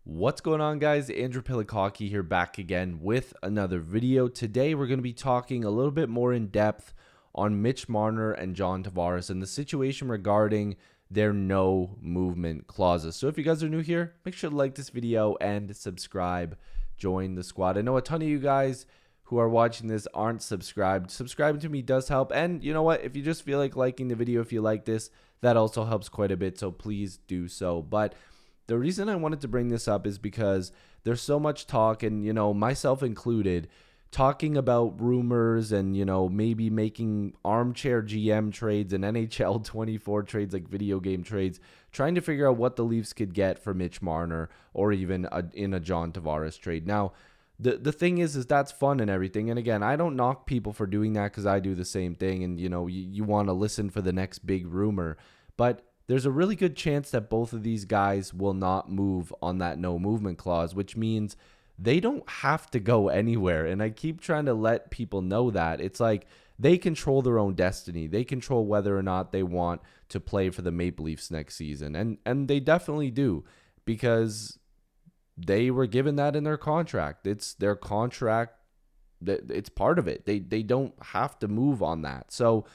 What's going on, guys? Andrew Piluk Hockey here, back again with another video. Today we're going to be talking a little bit more in depth on Mitch Marner and John Tavares and the situation regarding their no movement clauses. So if you guys are new here, make sure to like this video and subscribe. Join the squad. I know a ton of you guys who are watching this aren't subscribed. Subscribing to me does help. And you know what? If you just feel like liking the video, if you like this, that also helps quite a bit. So please do so. But the reason I wanted to bring this up is because there's so much talk, and, myself included, talking about rumors and, maybe making armchair GM trades and NHL 24 trades, like video game trades, trying to figure out what the Leafs could get for Mitch Marner or even in a John Tavares trade. Now, the thing is that's fun and everything. And again, I don't knock people for doing that because I do the same thing. And, you want to listen for the next big rumor. But there's a really good chance that both of these guys will not move on that no movement clause, which means they don't have to go anywhere. And I keep trying to let people know that. It's like they control their own destiny. They control whether or not they want to play for the Maple Leafs next season. And they definitely do, because they were given that in their contract. It's their contract. It's part of it. They don't have to move on that. So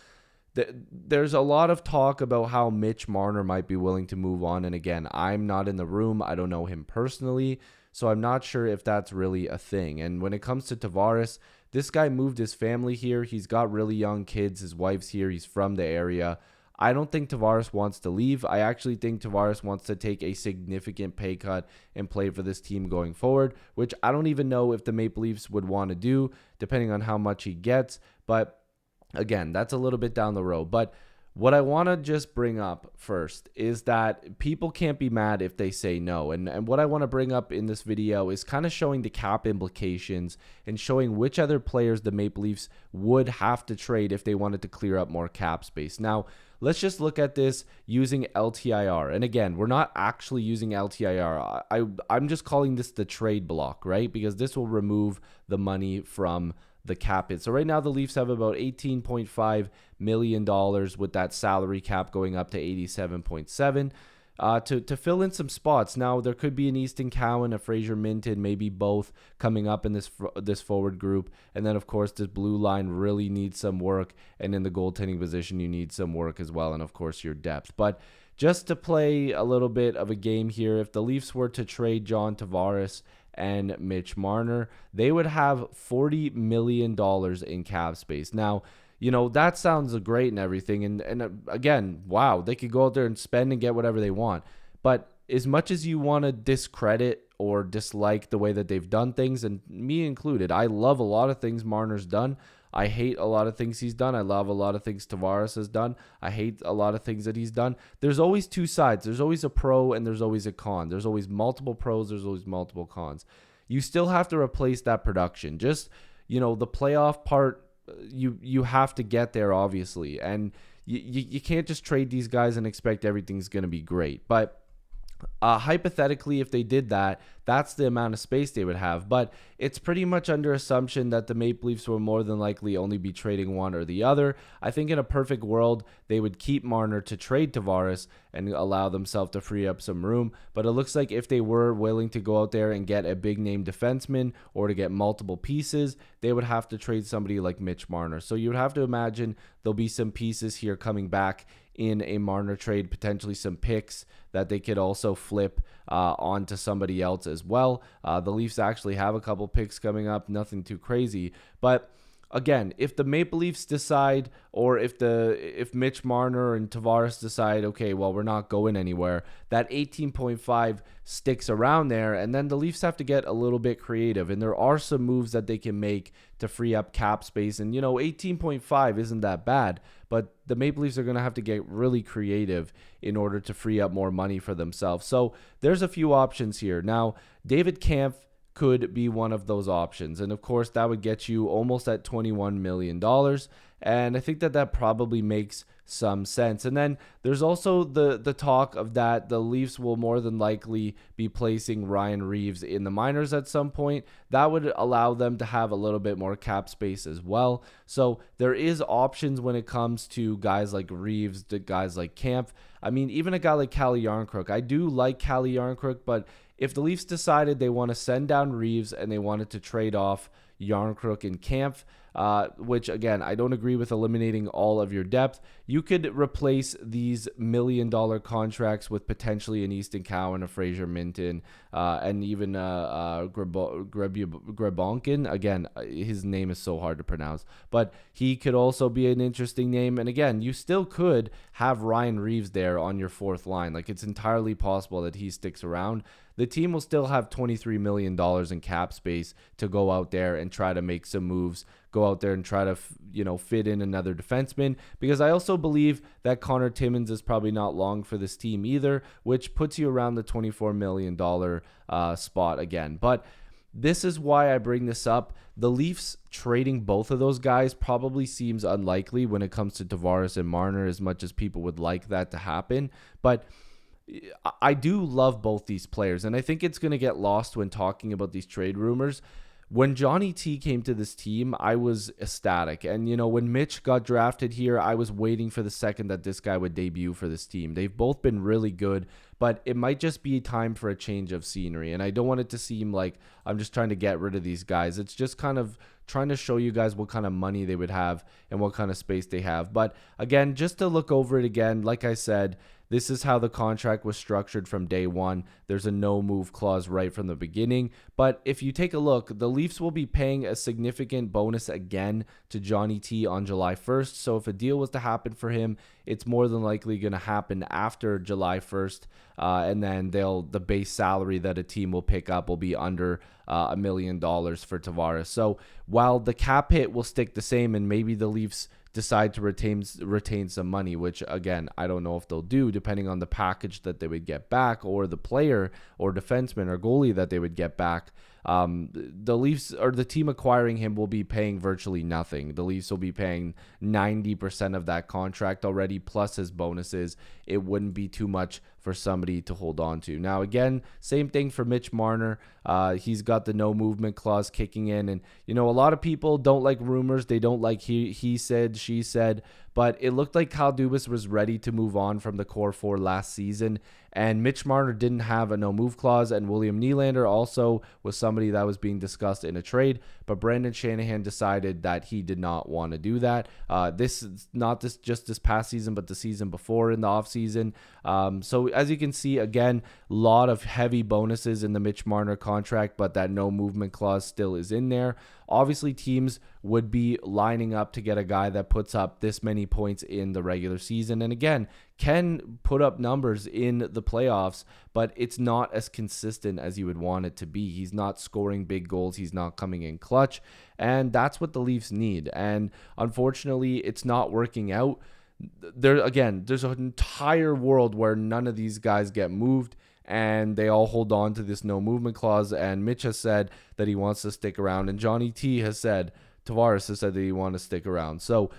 there's a lot of talk about how Mitch Marner might be willing to move on. And again, I'm not in the room. I don't know him personally, so I'm not sure if that's really a thing. And when it comes to Tavares, this guy moved his family here. He's got really young kids. His wife's here. He's from the area. I don't think Tavares wants to leave. I actually think Tavares wants to take a significant pay cut and play for this team going forward, which I don't even know if the Maple Leafs would want to do, depending on how much he gets. But again, that's a little bit down the road. But what I want to just bring up first is that people can't be mad if they say no. And what I want to bring up in this video is kind of showing the cap implications and showing which other players the Maple Leafs would have to trade if they wanted to clear up more cap space. Now, let's just look at this using LTIR. And again, we're not actually using LTIR. I'm just calling this the trade block, right? Because this will remove the money from the cap hit. So right now the Leafs have about $18.5 million with that salary cap going up to 87.7 to fill in some spots. Now there could be an Easton Cowan, a Fraser Minton, maybe both coming up in this forward group. And then of course this blue line really needs some work, and in the goaltending position you need some work as well, and of course your depth. But just to play a little bit of a game here, if the Leafs were to trade John Tavares and Mitch Marner, they would have $40 million in cap space. Now, that sounds great and everything. And again, wow, they could go out there and spend and get whatever they want. But as much as you want to discredit or dislike the way that they've done things, and me included, I love a lot of things Marner's done. I hate a lot of things he's done. I love a lot of things Tavares has done. I hate a lot of things that he's done. There's always two sides. There's always a pro and there's always a con. There's always multiple pros. There's always multiple cons. You still have to replace that production. Just, the playoff part, you have to get there, obviously. And you can't just trade these guys and expect everything's going to be great. But hypothetically, if they did that, that's the amount of space they would have. But it's pretty much under assumption that the Maple Leafs will more than likely only be trading one or the other. I think in a perfect world, they would keep Marner to trade Tavares and allow themselves to free up some room. But it looks like if they were willing to go out there and get a big name defenseman or to get multiple pieces, they would have to trade somebody like Mitch Marner. So you would have to imagine there'll be some pieces here coming back in a Marner trade, potentially some picks that they could also flip onto somebody else as well. The Leafs actually have a couple picks coming up, nothing too crazy. But again, if the Maple Leafs decide, or if Mitch Marner and Tavares decide, okay, well, we're not going anywhere, that 18.5 sticks around there, and then the Leafs have to get a little bit creative. And there are some moves that they can make to free up cap space. And, 18.5 isn't that bad, but the Maple Leafs are going to have to get really creative in order to free up more money for themselves. So there's a few options here. Now, David Kampf could be one of those options. And of course, that would get you almost at $21 million. And I think that probably makes some sense. And then there's also the talk of that the Leafs will more than likely be placing Ryan Reeves in the minors at some point. That would allow them to have a little bit more cap space as well. So there is options when it comes to guys like Reeves, to guys like Kampf. I mean, even a guy like Calle Yarncrook. I do like Calle Yarncrook, but if the Leafs decided they want to send down Reeves and they wanted to trade off Yarncrook and Kampf, which again, I don't agree with eliminating all of your depth. You could replace these $1 million contracts with potentially an Easton Cowan, a Fraser Minton, and even Grebonkin. Again, his name is so hard to pronounce, but he could also be an interesting name. And again, you still could have Ryan Reeves there on your fourth line. Like, it's entirely possible that he sticks around. The team will still have $23 million in cap space to go out there and try to make some moves, go out there and try to, fit in another defenseman, because I also believe that Connor Timmins is probably not long for this team either, which puts you around the $24 million spot again. But this is why I bring this up. The Leafs trading both of those guys probably seems unlikely when it comes to Tavares and Marner, as much as people would like that to happen. But I do love both these players, and I think it's going to get lost when talking about these trade rumors. When Johnny T came to this team, I was ecstatic. And, when Mitch got drafted here, I was waiting for the second that this guy would debut for this team. They've both been really good, but it might just be time for a change of scenery. And I don't want it to seem like I'm just trying to get rid of these guys. It's just kind of trying to show you guys what kind of money they would have and what kind of space they have. But again, just to look over it again, like I said, this is how the contract was structured from day one. There's a no-move clause right from the beginning. But if you take a look, the Leafs will be paying a significant bonus again to Johnny T on July 1st. So if a deal was to happen for him, it's more than likely going to happen after July 1st. And then the base salary that a team will pick up will be under $1 million for Tavares. So while the cap hit will stick the same, and maybe the Leafs decide to retain some money, which again, I don't know if they'll do, depending on the package that they would get back, or the player or defenseman or goalie that they would get back. The Leafs, or the team acquiring him, will be paying virtually nothing. The Leafs will be paying 90% of that contract already, plus his bonuses. It wouldn't be too much for somebody to hold on to. Now, again, same thing for Mitch Marner. He's got the no movement clause kicking in. And, a lot of people don't like rumors. They don't like he said, she said. But it looked like Kyle Dubas was ready to move on from the core four last season. And Mitch Marner didn't have a no-move clause. And William Nylander also was somebody that was being discussed in a trade. But Brendan Shanahan decided that he did not want to do that. This is not just this past season, but the season before in the offseason. So as you can see, again, a lot of heavy bonuses in the Mitch Marner contract, but that no-movement clause still is in there. Obviously, teams would be lining up to get a guy that puts up this many points in the regular season. And again, can put up numbers in the playoffs, but it's not as consistent as you would want it to be. He's not scoring big goals. He's not coming in clutch. And that's what the Leafs need. And unfortunately, it's not working out. There's an entire world where none of these guys get moved, and they all hold on to this no movement clause. And Mitch has said that he wants to stick around, and Johnny T has said, Tavares has said that he wants to stick around. So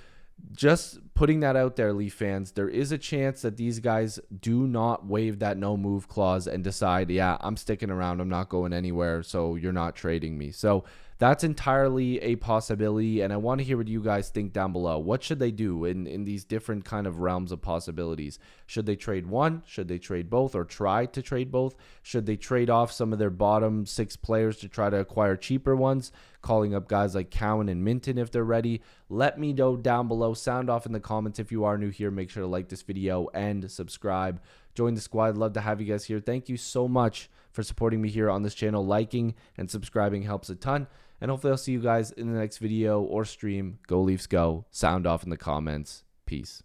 just putting that out there, Leaf fans, there is a chance that these guys do not waive that no move clause and decide, yeah, I'm sticking around, I'm not going anywhere, so you're not trading me. So that's entirely a possibility, and I want to hear what you guys think down below. What should they do in these different kind of realms of possibilities? Should they trade one? Should they trade both, or try to trade both? Should they trade off some of their bottom six players to try to acquire cheaper ones, calling up guys like Cowan and Minton if they're ready? Let me know down below. Sound off in the comments. If you are new here, make sure to like this video and subscribe. Join the squad. Love to have you guys here. Thank you so much for supporting me here on this channel. Liking and subscribing helps a ton. And hopefully I'll see you guys in the next video or stream. Go Leafs go. Sound off in the comments. Peace.